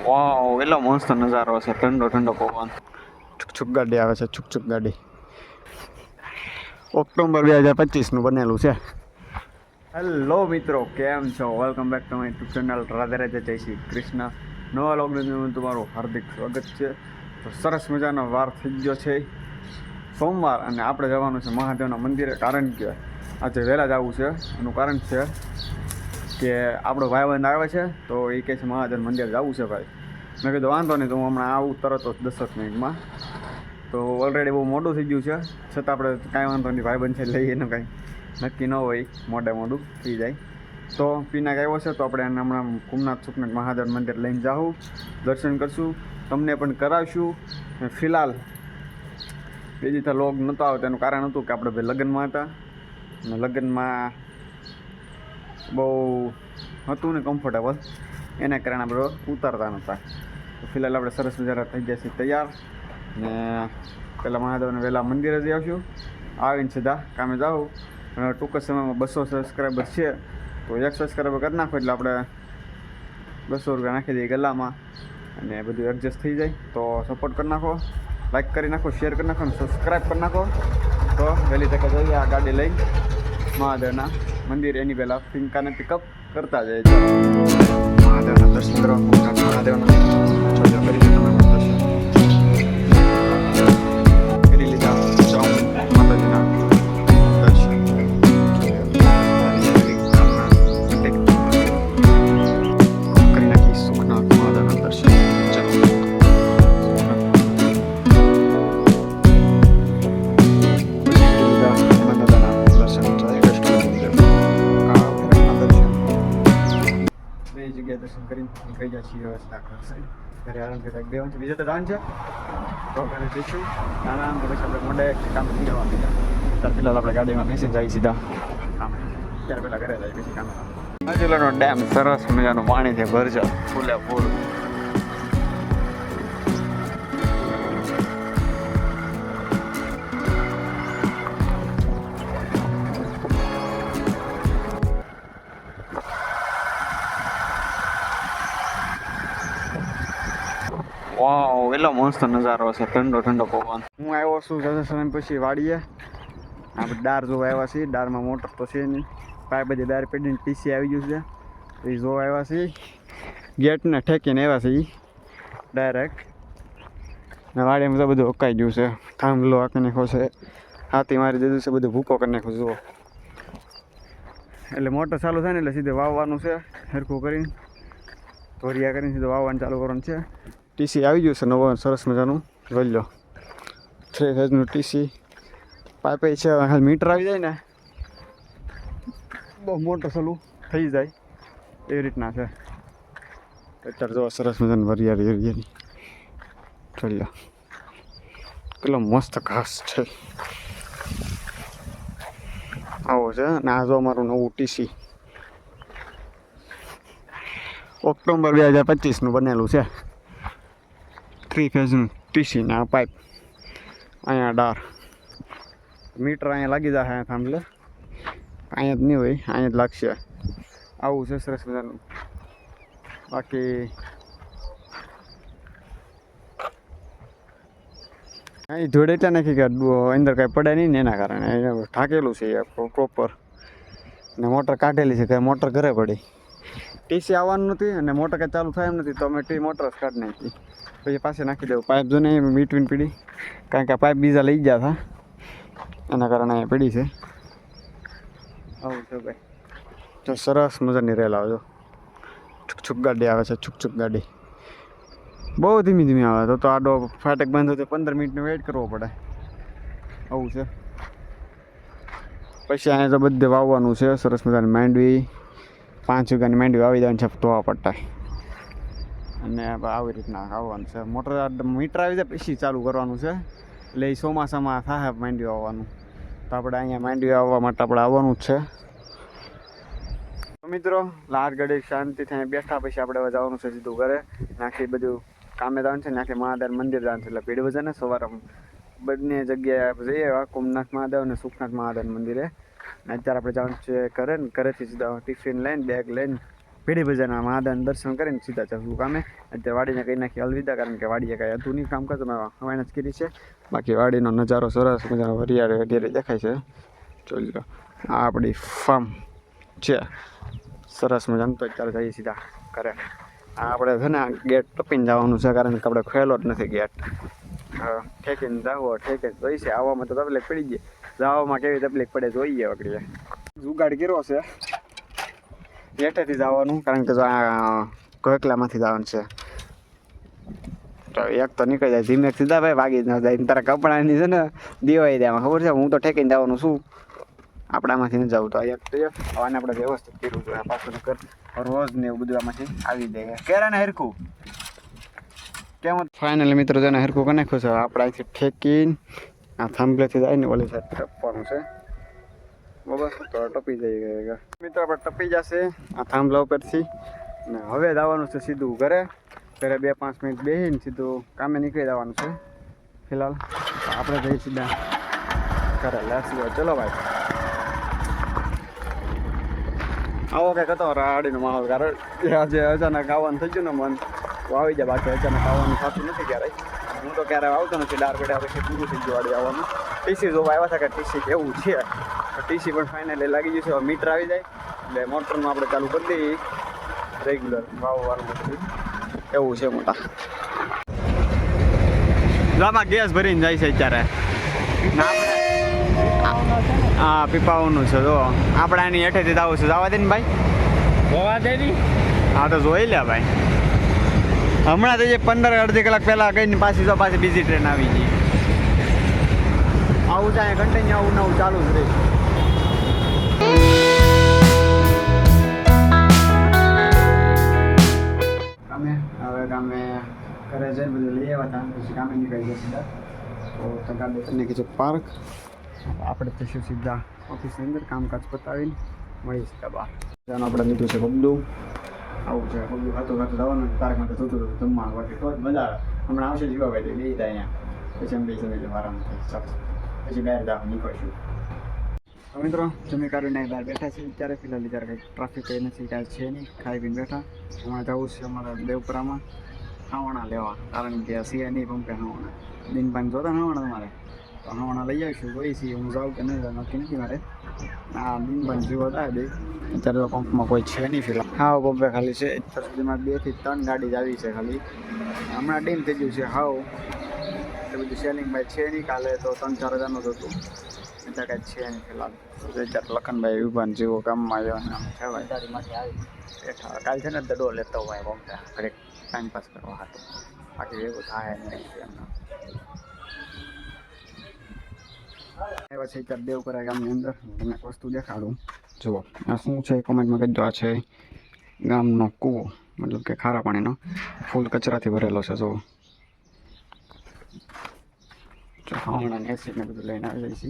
વાવ, એટલો મસ્ત નજારો છે, ઠંડો ઠંડો પવન. છુક ગાડી આવે છે, છુક ગાડી. ઓક્ટોબર 2025 બનેલું છે. હેલો મિત્રો, કેમ છો? Welcome back to my YouTube channel Radhe Radhe જય શ્રી કૃષ્ણ. નવા લોગમાં તમારું હાર્દિક સ્વાગત છે. તો સરસ મજાનો વાર થઈ ગયો છે સોમવાર, અને આપણે જવાનું છે મહાદેવના મંદિરે. કારણ કે આજે વહેલા જવું છે. એનું કારણ છે કે આપણો ભાઈબંધ આવે છે, તો એ કહે છે મહાદેવ મંદિર જવું છે ભાઈ. મેં કીધું વાંધો નહીં, તો હું હમણાં આવું તરત જ 10 મિનિટમાં. તો ઓલરેડી બહુ મોડું થઈ ગયું છે, છતાં આપણે કાંઈ વાંધો નહીં, ભાઈબંધ છે લઈએ એનું કાંઈ નક્કી ન હોય, મોડું થઈ જાય. તો પિનાક આવ્યો છે, તો આપણે એને હમણાં કુમનાથ સુખનાથ મહાદેવ મંદિર લઈને જાઉં, દર્શન કરશું, તમને પણ કરાવશું. ફિલહાલ બીજી તો લોગ નહોતો આવતો, એનું કારણ હતું કે આપણે ભાઈ લગ્નમાં હતા, અને લગ્નમાં બહુ હતું ને કમ્ફર્ટેબલ, એના કારણે આપણે ઉતારતા નહોતા. તો ફિલહાલ આપણે સરસ મજાના થઈ ગયા છીએ તૈયાર, ને પહેલાં મહાદેવને વહેલા મંદિરે જઈ આવશું. આવીને સીધા કામે જાઉં. અને ટૂંક જ સમયમાં 200 સબસ્ક્રાઈબર છે, તો 1 સબસ્ક્રાઈબર કરી નાખો એટલે આપણે 200 રૂપિયા નાખી દઈએ ગલ્લામાં, અને બધું એડજસ્ટ થઈ જાય. તો સપોર્ટ કરી નાખો, લાઈક કરી નાખો, શેર કરી નાખો, અને સબસ્ક્રાઈબ કરી નાખો. તો વહેલી તકે જઈએ આ ગાડી લઈ મહાદેવના મંદિર. એની પહેલાં પિંકાને પિકઅપ કરતા જાય. મહાદેવના દર્શન કરવા, મહાદેવના જોજો કરી દે તમે દર્શન કરી લીધા. માતાજીના દર્શન કરી નાખી. સુખનાથ મહાદેવના દર્શન. ચલો દર્શન કરીને નીકળી જાય છીએ દાખલા સાઈડ. ઘરે આરામ કરતા દેવાનું છે, બીજે તો દાન છે, તો ઘરે જઈશું આરામ. તો પછી આપણે મોડે કામ થઈ જવા બીજા. ત્યારે ફિલહાલ આપણે ગાડીમાં બેસી જાય સીધા કામ. ત્યાર પહેલાં ઘરે જાય પછી કામ. આજુબાજુનો ડેમ સરસ મજાનું પાણી છે, ભરજો ફૂલે ફૂલ. વાવ, એટલો મસ્ત નજારો છે, ઠંડો ઠંડો પવન. હું આવ્યો છું જશે સમય પછી વાડીએ. આપણે ડાર જોવા આવ્યા છીએ. ડારમાં મોટર તો છે નહીં, પાઇપ બધી ડાર પેઢીને ટીસી આવી ગયું છે, એ જોવા આવ્યા છીએ. ગેટને ઠેકીને આવ્યા છીએ ડાયરેક્ટ. ને વાડીમાં તો બધું અકાઈ ગયું છે, થાંભલો આખી નાખો છે, હાથી મારી દીધું છે, બધું ભૂકો કરી નાખો જુઓ. એટલે મોટર ચાલુ થાય ને એટલે સીધે વાવવાનું છે, સરખું કરીને ધોરિયા કરીને સીધું વાવવાનું ચાલુ કરવાનું છે. ટીસી આવી ગયું છે નવો સરસ મજાનું, જોઈ લો 3 ફેઝનું ટીસી. પાઇપ છે, હાલ મીટર આવી જાય ને બહુ મોટર ચાલુ થઈ જાય એવી રીતના છે. અત્યારે જો સરસ મજાનું વરિયાળી એરિયાની જોઈ લો, કેટલો મસ્ત ઘાસ છે. આવો છે ને આ જો અમારું નવું ટીસી ઓક્ટોબર 2025 બનેલું છે. 3 ફેઝનું ટીસી ને આ પાઇપ અહીંયા ડાર. મીટર અહીંયા લાગી જશે, અહીંયા થાંભલે અહીંયા જ નહીં હોય, અહીંયા જ લાગશે. આવું છે સરસ મજાનું. બાકી અહીં જોડે એટલા નાખી કે અંદર કાંઈ પડે નહીં ને એના કારણે ઢાંકેલું છે પ્રોપર. ને મોટર કાઢેલી છે કે મોટર ઘરે પડી. ટીસી આવવાનું નથી અને મોટર કાંઈ ચાલુ થાય એમ નથી, તો અમે મોટર જ કાઢી નાખી. પછી પાસે નાખી દેવું. પાઇપ જો ને મીટવીન પીડી, કારણ કે આ પાઇપ બીજા લઈ ગયા હતા એના કારણે અહીંયા પીડી છે. આવું છે ભાઈ, જો સરસ મજાની રેલ આવે. જો છુક ગાડી આવે છે, છુક ગાડી બહુ ધીમી ધીમી આવે. તો આડો ફાટક બંધ હોય તો 15 મિનિટનો વેઇટ કરવો પડે. આવું છે. પછી અહીંયા તો બધે વાવવાનું છે સરસ મજાની માંડવી. 5 વીઘાની માંડવી વાવી દેવાની છે ધોવા પડતા, અને આવી રીતના આવવાનું છે. મોટર મીટર આવી જાય પછી ચાલુ કરવાનું છે, એટલે એ ચોમાસામાં થાય માંડવી આવવાનું. તો આપણે અહીંયા માંડવી આવવા માટે આપણે આવવાનું જ છે. તો મિત્રો લાર ઘડી શાંતિથી અહીંયા બેઠા, પછી આપણે હવે જવાનું છે સીધું ઘરે. નાખી બધું કામે જવાનું છે, નાખી મહાદેવ મંદિર જવાનું છે. એટલે ભીડ વજે ને સવારે બંને જગ્યાએ જઈએ, કુમનાથ મહાદેવ અને સુખનાથ મહાદેવ મંદિરે. અત્યારે આપણે જવાનું છે ઘરે, ને ઘરેથી સીધા ટિફિન લઈને બેગ લઈને ભીડી ભજાના મહાદાન દર્શન કરીને સીધા ચાલુ કામે. અત્યારે વાડીને કહી નાખી અલવિદા, કારણ કે વાડીએ કાંઈ હતું નહીં કામકાજ, અમે હવાઈને જ કરી છે. બાકી વાડીનો નજારો સરસ મજાનો વરિયાળી વગેરે દેખાય છે. જોઈ લો આ આપણી ફાર્મ છે સરસ મજાનું. તો અત્યારે જઈએ સીધા ઘરે. આપણે છે ને ગેટ ટપીને જવાનું છે, કારણ કે આપણે ખોયેલો જ નથી ગેટ. ઠેકીને જાવો ઠેકે જોઈ છે, આવવામાં તો તકલીફ પડી ગઈ, જવામાં કેવી તકલીફ પડે જોઈએ વગેરે. જુગાડ કર્યો છે ગેટેથી જવાનું, કારણ કે જો આ કોકલામાંથી જવાનું છે. તો એક તો નીકળી જાય ધીમે સીધા ભાઈ, વાગી ન જાય. તારા કપડાની છે ને દેવાઈ દેવામાં ખબર છે, હું તો ઠેકીને જવાનું છું, આપણામાંથી ન જવું. તો એક તો આને આપણે વ્યવસ્થિત કર્યું છે. પાછું કર રોજ ને એવું બધું આમાંથી આવી જાય. કેરા ને હરખું કેમ ફાઇનલી મિત્રો તેને હરખું કરી નાખ્યું છે. આપણે અહીંથી ઠેકીને આ થાંભલેથી જાય ને ઓલી સાઈડ ટપવાનું છે. બરાબર, તો ટપી જઈએ મિત્રો, આપણે ટપી જશે આ થાંભલા ઉપરથી. ને હવે જવાનું છે સીધું ઘરે. ઘરે 2-5 મિનિટ બેસીને સીધું કામે નીકળી જવાનું છે. ફિલહાલ આપણે જઈએ સીધા ઘરે. લેટ્સ ગો, ચલો ભાઈ. આવો કંઈક હતો રાડીનો માહોલ, કારણ આજે અચાનક આવવાનું થઈ ગયું ને મન આવી જાય. બાકી અચાનક આવવાનું થતું નથી ક્યારેય. હું તો ક્યારે આવતો નથી, ડાર પેડા પછી પૂરું થઈ ગયું વાડી આવવાનું. ટીસી જોવા આવ્યા હતા કે ટીસી કેવું છે. ટીસી પણ ફાઇનલી લાગી ગયું છે. હવે મીટર આવી જાય એટલે મોટરમાં આપણે ચાલુ કરી દઈએ રેગ્યુલર વાવવાનું બધું. એવું છે મોટા. આમાં ગેસ ભરીને જાય છે અત્યારે. હા પીપાવાનું છે. જો આપણે આની હેઠેથી જ આવું છે. જવા દે ને ભાઈ, જોવા દે ને. હા તો જોઈ લે ભાઈ. હમણાં તો જે 15-અડધી કલાક પહેલાં કહીને પાછી બીજી ટ્રેન આવી ગઈ. આવું છે અહીંયા કન્ટિન્યુ આવું નવું ચાલુ જ રહે. કામે ઘરે જઈને બધું લઈ આવ્યા હતા, પછી કામે નીકળી ગયા સીધા. તો ગાડી તમને કીધું પાર્ક. આપણે જઈશું સીધા ઓફિસની અંદર, કામકાજ પતાવીને મળી સીધા બહાર. ત્યાંનું આપણે લીધું છે બબલું. આવું છે બબલું ખાતું જવાનું. તારક માટે જોતું હતું જમવાનું બાકી તો જ મજા આવે. હમણાં આવશે જીવાભાઈ બે જાય અહીંયા, પછી અમે બે સમય આરામ થાય. ચાલો પછી બહાર જવા નીકળીશું. મિત્રો જમી કાઢીને બહાર બેઠા છે અત્યારે. ફિલહાલ ત્યારે કંઈક ટ્રાફિક કંઈ નથી, કાંઈ છે નહીં. ખાઈ પીને બેઠા. હમણાં જવું છે અમારા દેવપુરામાં હાવણા લેવા, કારણ કે સિંહ નહીં પંપે હાવણા દિનપાન જોતા હાવણા તમારે. તો હાવણા લઈ આવીશું. જોઈ છીએ હું જાઉં કે નહીં નક્કી નથી મારે. આ દિનપાન જીવો થાય દે. અત્યારે તો પંપમાં કોઈ છે નહીં ફિલહાલ. હાવ પંપે ખાલી છે. અત્યાર સુધીમાં 2 થી 3 ગાડી જ આવી છે ખાલી. હમણાં ડીમ થઈ ગયું છે હાવ. એ બધું સેલિંગ ભાઈ છે નહીં. કાલે તો 3-4 હજારનું જ હતું. અત્યારે કાંઈ છે નહીં ફિલહાલ. અત્યારે લખનભાઈ વિભાન જેવો કામમાં આવ્યો છે ભાઈ. ગાડીમાંથી આવી બેઠા. કાલ છે ને દડો લેતો હોય પંપે ઘરે ટાઈમ પાસ કરવા હતું. બાકી એવું થાય નહીં એમના. પછી અત્યારે દેવપુરા ગામની અંદર તમને એક વસ્તુ દેખાડું. જુઓ આ શું છે કોમેન્ટમાં કહી દો. આ છે ગામનો કૂવો, મતલબ કે ખારા પાણીનો. ફૂલ કચરાથી ભરેલો છે. જુઓ હમણાં એસીને બધું લઈને આવી જાય છે.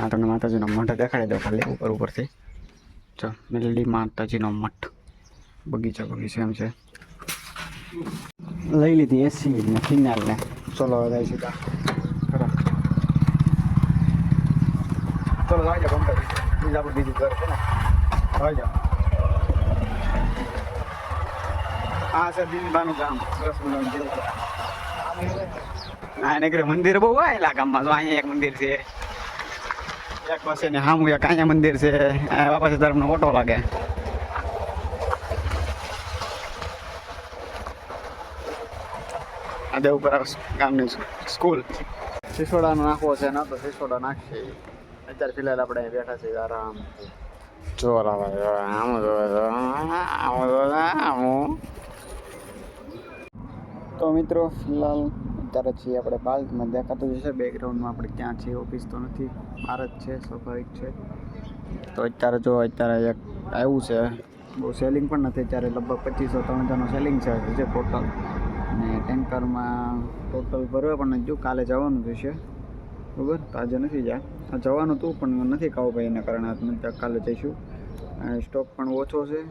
આ તમને માતાજીનો મઠ દેખાડી દો ખાલી ઉપરથી. જો મેલડી માતાજીનો મઠ. બગીચો એમ છે. લઈ લીધી એસી ને ફિનાલ ને. ચલો જાય સીધા ખરા. ચલો આવી જાઓ પંપે. બીજું આપણે બીજું ઘર છે ને, આવી જાઓ. આ છે દિનબાનું ગામ. સરસ મજાનું જેવું. હા એને ઘરે મંદિર બહુ આવેલા ગામમાં. જો અહીંયા એક મંદિર છે, એક પાસે ને હામું એક અહીંયા મંદિર છે. બાપા ધર્મનો ઓટો લાગે. આ દેવપુરા ગામની સ્કૂલ. સિસોડાનો નાખવો છે ને, તો સિસોડા નાખશે. અત્યારે ફિલહાલ આપણે બેઠા છીએ આરામ. ચોરા આમ તો મિત્રો ફિલહાલ અત્યારે છીએ આપણે પાર્કમાં. દેખાતું જશે બેકગ્રાઉન્ડમાં આપણે ક્યાં છીએ. ઓફિસ તો નથી, બહાર જ છે, સ્વાભાવિક છે. તો અત્યારે જો અત્યારે એક આવ્યું છે, બહુ સેલિંગ પણ નથી અત્યારે. લગભગ 2500-3000નું સેલિંગ છે ટોટલ. અને ટેન્કરમાં ટોટલ ભરવા પણ નથી. જો કાલે જવાનું જશે બરાબર. તો આજે નથી જવાનું હતું પણ નથી ખાવું ભાઈ, એના કારણે નથી. કાલે જઈશું. સ્ટોક પણ ઓછો છે,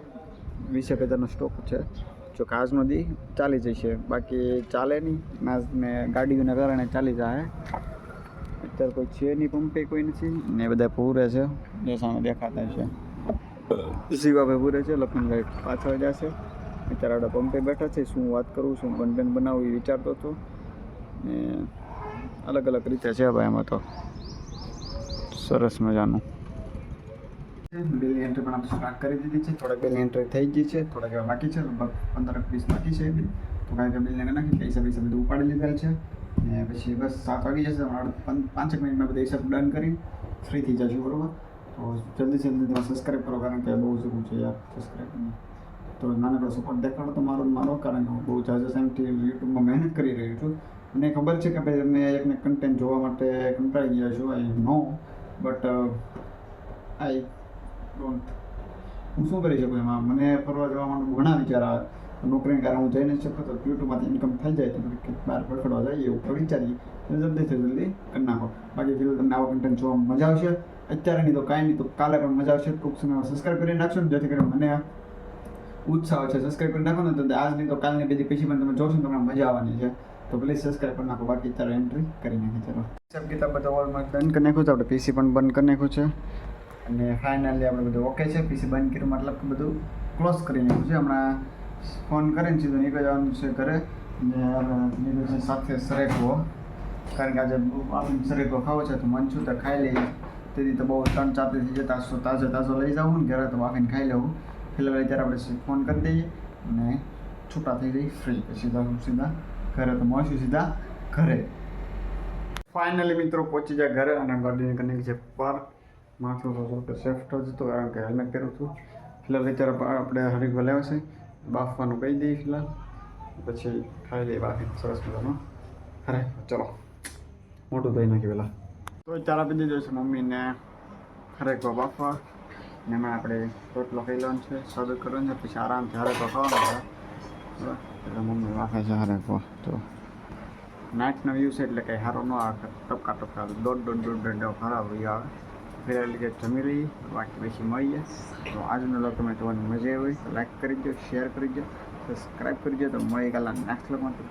20,000નો સ્ટોક છે. જો આજનો દી ચાલી જશે, બાકી ચાલે નહીં. ને ગાડીઓના કારણે ચાલી જાય. અત્યારે કોઈ છે નહીં પંપે, કોઈ નથી ને બધા પૂરે છે. જે સામે દેખાતા છે શિવાભાઈ પૂરે છે, લખનભાઈ પાછળ જશે. અત્યારે આપણે પંપે બેઠા છે. શું વાત કરું, શું કન્ટેન્ટ બનાવવું એ વિચારતો હતો ને અલગ અલગ રીતે છે ભાઈ એમાં તો સરસ મજાનું. બિલની એન્ટ્રી પણ આપણે સ્ટાર્ટ કરી દીધી છે. થોડાક બિલની એન્ટ્રી થઈ ગઈ છે, થોડાક એવા બાકી છે, લગભગ 15-20 બાકી છે બિલ. તો કાંઈ કે બિલને નાખી પૈસા બધું ઉપાડી લીધેલ છે ને પછી બસ 7 વાગી જશે. 5 મિનિટમાં બધા હિસાબ ડન કરી ફ્રી થઈ જશું, બરાબર? તો જલ્દી તમે સબસ્ક્રાઈબ કરો, કારણ કે બહુ જરૂર છે યાર સબસ્ક્રાઈબ. તો નાનકડો સપોર્ટ દેખાડો તો મારો, કારણ કે હું બહુ જાજા ટાઈમથી યુટ્યુબમાં મહેનત કરી રહ્યો છું. મને ખબર છે કે ભાઈ તમે એકને કન્ટેન્ટ જોવા માટે કંટાળી ગયા છો, આઈ નો, બટ આઈ ડોન્ટ. હું શું કરી શકું એમાં? મને ફરવા જવા માટે ઘણા વિચાર આવે. નોકરીને કારણે હું જઈ નથી શકતો, તો યુટ્યુબમાંથી ઇન્કમ થઈ જાય તો બહાર પકડવા જાય એવું તો વિચારીએ. જલ્દીથી જલ્દી કરી નાખો. બાકી જો તમને આવા કન્ટેન્ટ જોવા મજા આવશે, અત્યારે નહીં તો કાંઈ નહીં તો કાલે પણ મજા આવશે. ટૂંક સમયમાં સબસ્ક્રાઈબ કરી નાખશો ને, જેથી કરીને મને ઉત્સાહ છે. સબસ્ક્રાઈબ કરી નાખો ને તો આજ નહીં તો કાલની બીજી પછી પણ તમે જોશો ને તમને મજા આવવાની છે. તો પ્લીઝ સબસ્ક્રાઈબ કરી નાખો. બાકી અત્યારે એન્ટ્રી કરી નાખી. ચલો હિસાબ કિતાબ બધા ઓલમોસ્ટ ડન કરી નાખ્યું છે. આપણે પીસી પણ બંધ કરી નાખ્યું છે અને ફાઇનલી આપણે બધું ઓકે છે. પીસી બંધ કર્યું મતલબ કે બધું ક્લોઝ કરી નાખ્યું છે. હમણાં ફોન કરીને સીધું નીકળી જવાનું છે ઘરે ને નીકળ્યું છે સાથે સરેકો, કારણ કે આજે આપણે સરેકો ખાવો છે તો મન છું તો ખાઈ લઈએ. તેથી તો બહુ 3-4 થઈ જતા તાજો લઈ જાઉં ને ઘરે તો વાગીને ખાઈ લેવું. ફિલહાલ અત્યારે આપણે ફોન કરી દઈએ અને છૂટા થઈ જઈએ ફ્રી. પછી સીધા ઘરે તો મળશું સીધા ઘરે. ફાઇનલી મિત્રો પહોંચી જાય ઘરે અને ગાડીની કનેક્ટ છે પાર્ક. માથું તો સેફ્ટ જ હતું, કારણ કે હેલ્મેટ પહેરું છું. ફિલહાલ અત્યારે આપણે હરીફા લેવા છે, બાફવાનું કહી દઈએ ફિલહાલ, પછી ખાઈ લઈએ બાફી સરસ મજાનો. અરે ચલો મોટું થઈ નાખી પહેલાં. તો ચાર આપી દીધો છે મમ્મીને હરેકો બાફવા ને એમાં આપણે રોટલો ખાઈ લેવાનો છે, સાદું કરવાનું છે, પછી આરામથી હરેકો ખાવાનો છે. એટલે મમ્મી બાફે છે હરેકો. તો નાઇટનો વ્યૂ છે એટલે કંઈ સારો ન આવે, ટપકા દોઢ ખરાબ વ્યૂ આવે. ફેર લીધે જમી લઈએ, બાકી પછી મળીએ. તો આજનો લોક તમે જોવાની મજા આવી હોય તો લાઈક કરી દો, શેર કરી દો, સબસ્ક્રાઈબ કરી દો. તો મળી ગયેલા નેક્સ્ટ લોકમાં તો